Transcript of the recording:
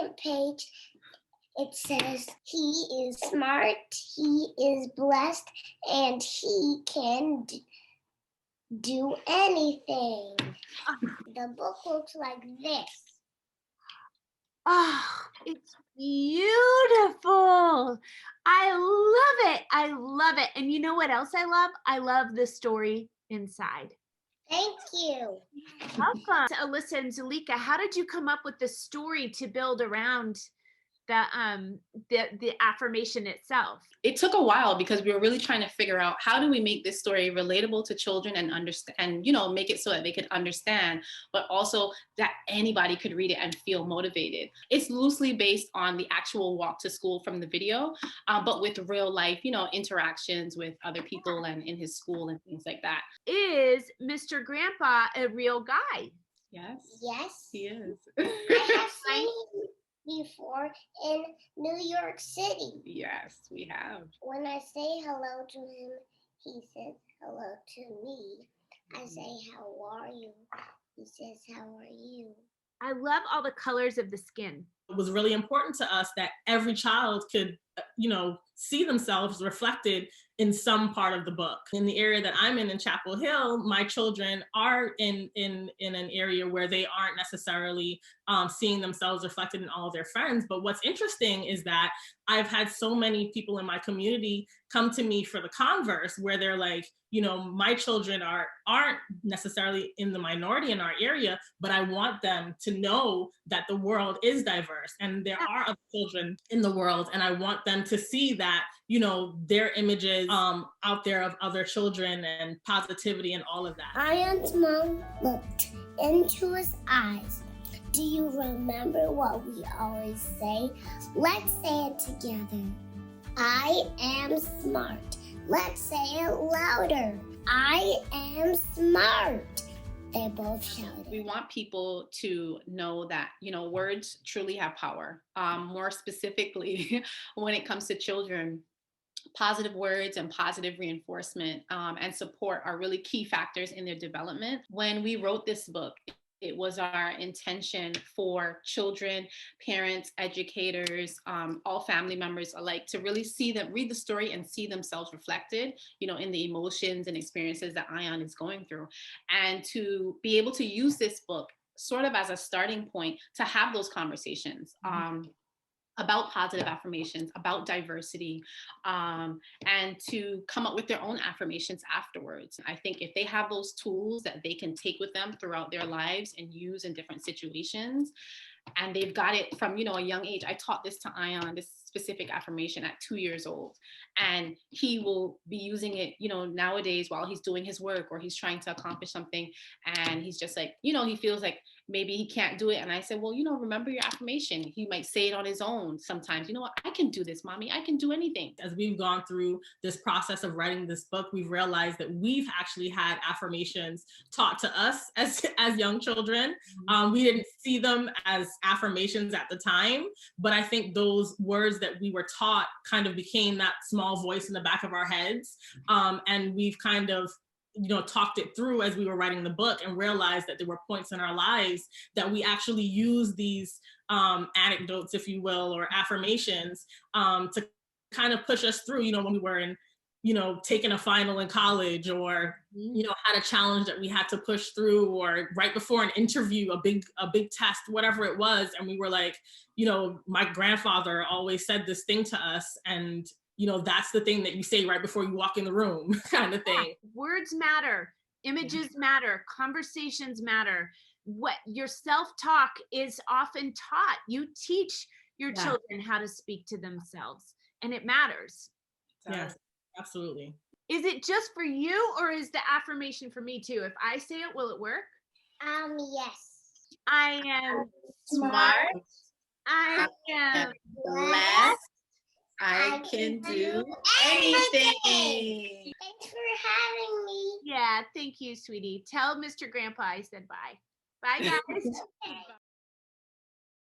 second page, it says he is smart, he is blessed, and he can do anything. The book looks like this. Oh, it's beautiful. I love it. I love it. And you know what else I love? I love the story inside. Thank you. Welcome. So, Alyssa and Zulika, how did you come up with the story to build around the affirmation itself? It took a while because we were really trying to figure out how do we make this story relatable to children and understand, and make it so that they could understand, but also that anybody could read it and feel motivated. It's loosely based on the actual walk to school from the video, but with real life, interactions with other people and in his school and things like that. Is Mr. Grandpa a real guy? Yes. Yes. He is. I have seen him before in New York City. Yes, we have. When I say hello to him, he says hello to me. I say, how are you? He says, how are you? I love all the colors of the skin. It was really important to us that every child could, see themselves reflected in some part of the book. In the area that I'm in Chapel Hill, my children are in an area where they aren't necessarily seeing themselves reflected in all of their friends. But what's interesting is that I've had so many people in my community come to me for the converse, where they're like, my children aren't necessarily in the minority in our area, but I want them to know that the world is diverse and there are other children in the world. And I want them to see that, their images out there of other children and positivity and all of that. Ayaan's mom looked into his eyes. Do you remember what we always say? Let's say it together. I am smart. Let's say it louder. I am smart. They both shouted. We want people to know that, words truly have power. More specifically, when it comes to children, positive words and positive reinforcement and support are really key factors in their development. When we wrote this book, it was our intention for children, parents, educators, all family members alike to really read the story and see themselves reflected, in the emotions and experiences that Ayaan is going through. And to be able to use this book sort of as a starting point to have those conversations. About positive affirmations, about diversity, and to come up with their own affirmations afterwards. I think if they have those tools that they can take with them throughout their lives and use in different situations, and they've got it from, a young age. I taught this to Ayaan, this specific affirmation at 2 years old. And he will be using it, nowadays while he's doing his work or he's trying to accomplish something. And he's just like, he feels like maybe he can't do it. And I said, well, remember your affirmation. He might say it on his own sometimes. You know what? I can do this, mommy. I can do anything. As we've gone through this process of writing this book, we've realized that we've actually had affirmations taught to us as young children. We didn't see them as affirmations at the time, but I think those words that we were taught kind of became that small voice in the back of our heads. And we've kind of talked it through as we were writing the book and realized that there were points in our lives that we actually use these anecdotes, if you will, or affirmations to kind of push us through, when we were in, taking a final in college, or, had a challenge that we had to push through, or right before an interview, a big test, whatever it was. And we were like, my grandfather always said this thing to us, and that's the thing that you say right before you walk in the room, kind of thing. Words matter, images matter, conversations matter. What your self-talk is often taught. You teach your children how to speak to themselves, and it matters. Yes, absolutely. Is it just for you, or is the affirmation for me too? If I say it, will it work? Yes. I am Smart. I am blessed. I can do anything. Thanks for having me. Yeah, thank you, sweetie. Tell Mr. Grandpa I said bye. Bye, guys.